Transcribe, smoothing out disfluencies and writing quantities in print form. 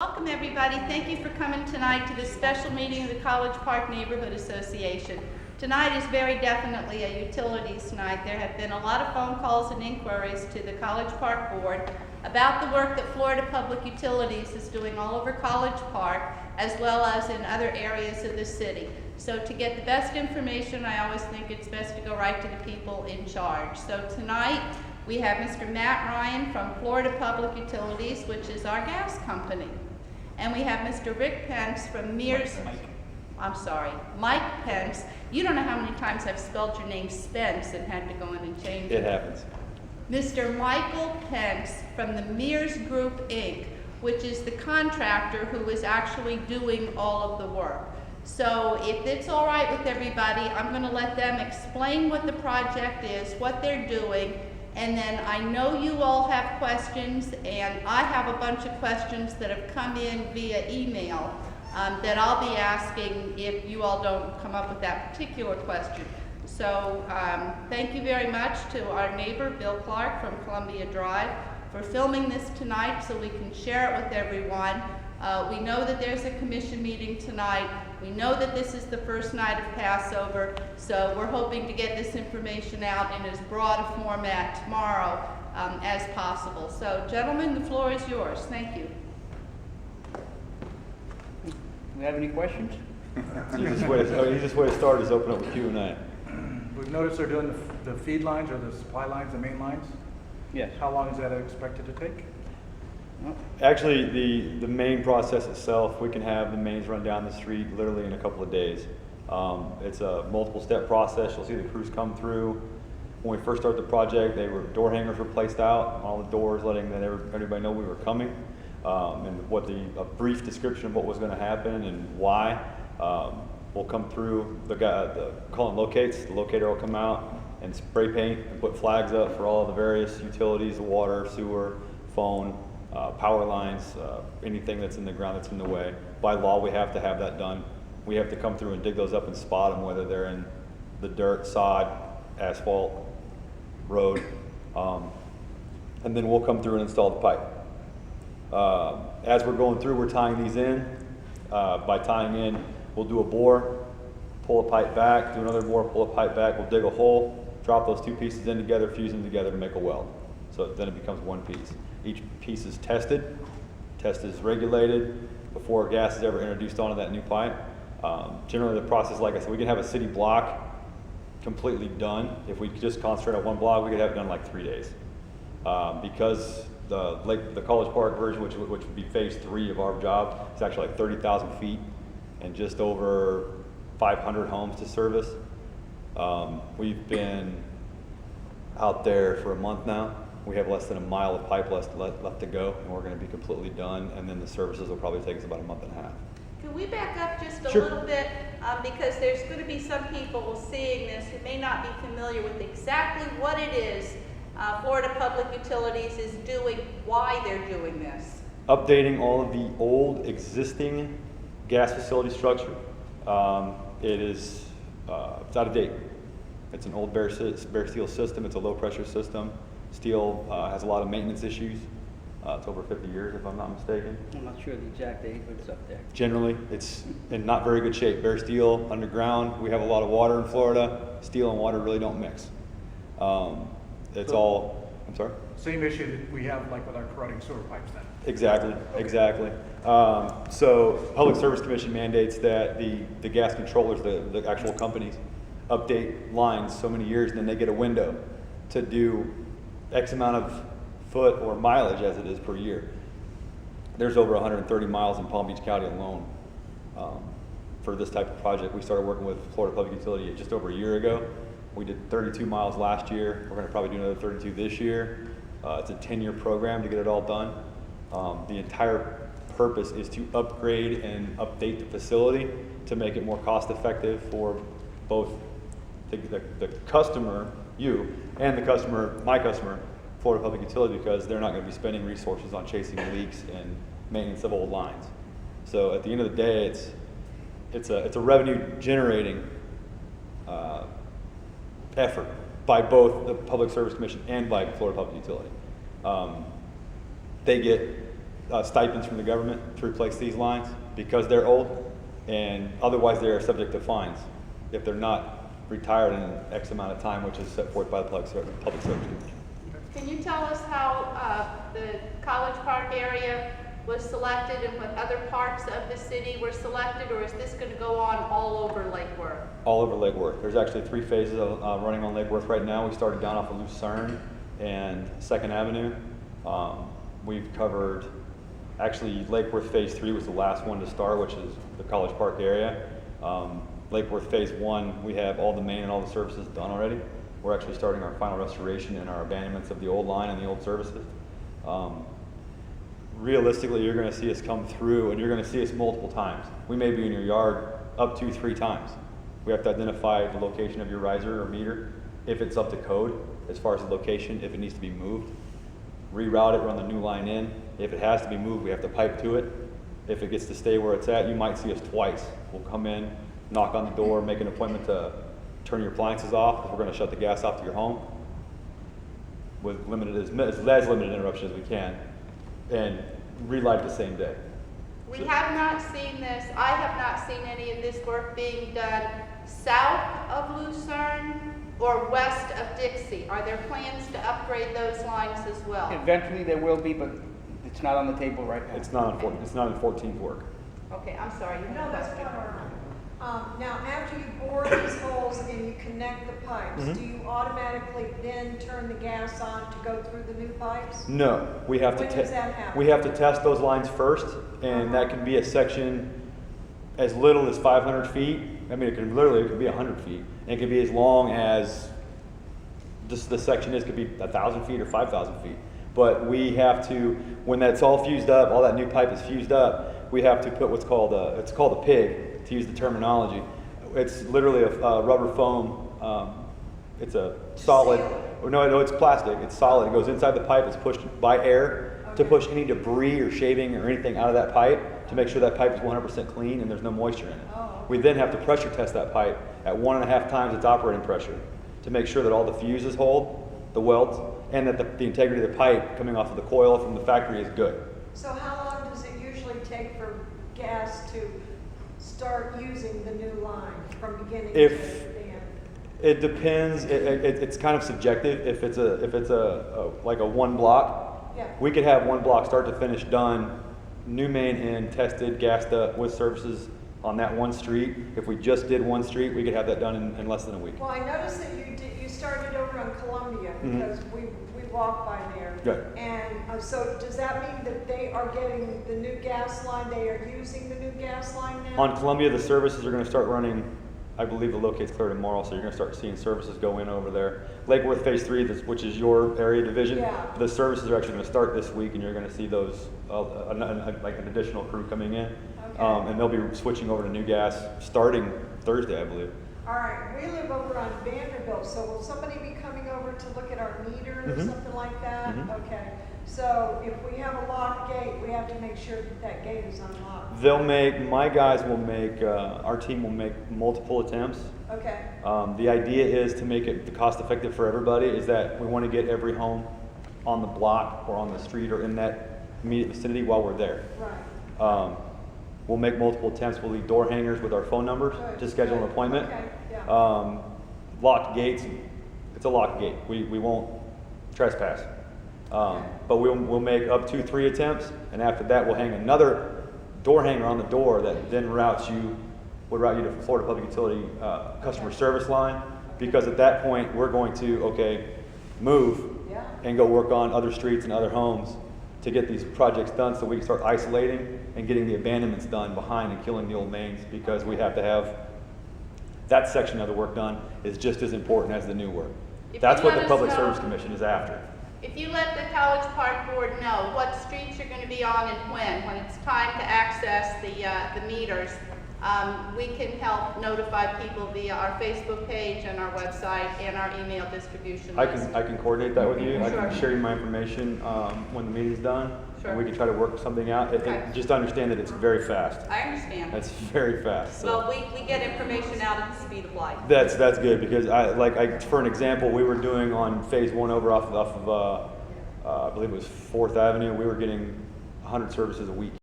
Welcome everybody. Thank you for coming tonight to this special meeting of the College Park Neighborhood Association. Tonight is very definitely a utilities night. There have been a lot of phone calls and inquiries to the College Park Board about the work that Florida Public Utilities is doing all over College Park as well as in other areas of the city. So to get the best information, I always think it's best to go right to the people in charge. So tonight we have Mr. Matt Ryan from Florida Public Utilities, which is our gas company. And we have Mr. Rick Pence from Mike Pence. You don't know how many times I've spelled your name Spence and had to go in and change it. It happens. Mr. Michael Pence from the Mears Group, Inc., which is the contractor who is actually doing all of the work. So if it's all right with everybody, I'm going to let them explain what the project is, what they're doing, and then I know you all have questions, and I have a bunch of questions that have come in via email that I'll be asking if you all don't come up with that particular question. So thank you very much to our neighbor, Bill Clark from Columbia Drive, for filming this tonight so we can share it with everyone. We know that there's a commission meeting tonight. We know that this is the first night of Passover, so we're hoping to get this information out in as broad a format tomorrow as possible. So, gentlemen, the floor is yours. Thank you. Do we have any questions? Easiest way to start is open up with Q&A. We've noticed they're doing the feed lines or the supply lines, the main lines. Yes. How long is that expected to take? Actually, the main process itself, we can have the mains run down the street literally in a couple of days. It's a multiple step process. You'll see the crews come through. When we first started the project, door hangers were placed out on all the doors, letting everybody know we were coming, and a brief description of what was going to happen and why. We'll come through. Calling locates. The locator will come out and spray paint and put flags up for all of the various utilities, water, sewer, phone, power lines, anything that's in the ground that's in the way. By law, we have to have that done. We have to come through and dig those up and spot them, whether they're in the dirt, sod, asphalt, road, and then we'll come through and install the pipe. As we're going through, we're tying these in. By tying in, we'll do a bore, pull a pipe back, do another bore, pull a pipe back, we'll dig a hole, drop those two pieces in together, fuse them together to make a weld. So then it becomes one piece. Each piece is tested, test is regulated before gas is ever introduced onto that new pipe. Generally the process, like I said, we can have a city block completely done. If we just concentrate on one block, we could have it done in like 3 days. Because the College Park version, which would be phase 3 of our job, is actually like 30,000 feet and just over 500 homes to service. We've been out there for a month now. We have less than a mile of pipe left to go, and we're going to be completely done, and then the services will probably take us about a month and a half. Can we back up just a Sure. little bit? Because there's going to be some people seeing this who may not be familiar with exactly what it is Florida Public Utilities is doing, why they're doing this. Updating all of the old existing gas facility structure. It's out of date. It's an old bare steel system. It's a low pressure system. Steel has a lot of maintenance issues. It's over 50 years, if I'm not mistaken. I'm not sure the exact age, but it's up there. Generally, it's in not very good shape. Bare steel, underground. We have a lot of water in Florida. Steel and water really don't mix. I'm sorry? Same issue that we have like with our corroding sewer pipes then. Exactly. So Public Service Commission mandates that the gas controllers, the actual companies, update lines so many years, and then they get a window to do X amount of foot or mileage as it is per year. There's over 130 miles in Palm Beach County alone for this type of project. We started working with Florida Public Utility just over a year ago. We did 32 miles last year. We're going to probably do another 32 this year. It's a 10-year program to get it all done. The entire purpose is to upgrade and update the facility to make it more cost effective for both the customer, you, and the customer, my customer, Florida Public Utility, because they're not going to be spending resources on chasing leaks and maintenance of old lines. So at the end of the day, it's a revenue generating effort by both the Public Service Commission and by Florida Public Utility. They get stipends from the government to replace these lines because they're old, and otherwise they are subject to fines if they're not retired in X amount of time, which is set forth by the Public Service Commission. Can you tell us how the College Park area was selected and what other parks of the city were selected, or is this going to go on all over Lake Worth? All over Lake Worth. There's actually 3 phases of, running on Lake Worth right now. We started down off of Lucerne and 2nd Avenue. We've covered, actually Lake Worth Phase 3 was the last one to start, which is the College Park area. Lake Worth Phase 1, we have all the main and all the services done already. We're actually starting our final restoration and our abandonments of the old line and the old services. Realistically, you're going to see us come through, and you're going to see us multiple times. We may be in your yard up to 3 times. We have to identify the location of your riser or meter, if it's up to code, as far as the location, if it needs to be moved. Reroute it, run the new line in. If it has to be moved, we have to pipe to it. If it gets to stay where it's at, you might see us twice. We'll come in, knock on the door, make an appointment to turn your appliances off, because we're going to shut the gas off to your home with as limited interruption as we can, and relight the same day. We have not seen this, I have not seen any of this work being done south of Lucerne or west of Dixie. Are there plans to upgrade those lines as well? Eventually there will be, but it's not on the table right now. It's not in 14th work. Okay, I'm sorry. You No, had a that's question. not all right. Now, after you bore these holes and you connect the pipes, Mhm. do you automatically then turn the gas on to go through the new pipes? No, we have to When does that happen? we have to test those lines first, and that can be a section as little as 500 feet. I mean, it could be 100 feet, and it could be as long as just the section is, could be 1,000 feet or 5,000 feet. But we have to, when that's all fused up, all that new pipe is fused up, we have to put what's called it's called a pig, to use the terminology. It's literally a rubber foam. It's a solid. No, it's plastic. It's solid. It goes inside the pipe. It's pushed by air to push any debris or shaving or anything out of that pipe to make sure that pipe is 100% clean and there's no moisture in it. Oh. We then have to pressure test that pipe at 1.5 times its operating pressure to make sure that all the fuses hold, the welds, and that the integrity of the pipe coming off of the coil from the factory is good. So how long does it usually take for gas to start using the new line from beginning to If- end? It depends. It's kind of subjective. If it's like a 1 block, Yeah. we could have 1 block start to finish done, new main in, tested, gassed up with services on that 1 street. If we just did 1 street, we could have that done in less than a week. Well, I noticed that you started over on Columbia Mhm. because we walked by there. Good. And so does that mean that they are getting the new gas line, they are using the new gas line now? On Columbia, the services are going to start running. I believe the locate's clear tomorrow, so you're going to start seeing services go in over there. Lake Worth Phase 3, which is your area division, Yeah. the services are actually going to start this week, and you're going to see those, like an additional crew coming in. Okay. And they'll be switching over to new gas starting Thursday, I believe. All right, we live over on Vanderbilt, so will somebody be coming over to look at our meter or Mhm. something like that? Mhm. Okay, so if we have a locked gate, we have to make sure that that gate is unlocked. My guys will make, our team will make multiple attempts. Okay, The idea is to make it cost effective for everybody, is that we want to get every home on the block or on the street or in that immediate vicinity while we're there. right. We'll make multiple attempts. We'll leave door hangers with our phone numbers Good, to schedule an good. appointment. Okay, yeah. Locked gates, it's a locked gate. We won't trespass. Okay. But we'll make up to 3 attempts, and after that, we'll hang another door hanger on the door that then would route you to Florida Public Utility customer service line, because at that point, we're going to, move Yeah. and go work on other streets and other homes to get these projects done so we can start isolating and getting the abandonments done behind and killing the old mains, because we have to have that section of the work done is just as important as the new work. If That's you what let the us Public know- Service Commission is after. If you let the College Park Board know what streets you're going to be on and when it's time to access the meters, we can help notify people via our Facebook page and our website and our email distribution I list. can coordinate that with you. I can Sure. share you my information when the meeting's done. Sure. And we can try to work something out. Okay. Just understand that it's very fast. I understand. It's very fast. So. Well, we get information out at the speed of light. That's good, because for an example, we were doing on phase 1 over off of I believe it was 4th Avenue. We were getting 100 services a week.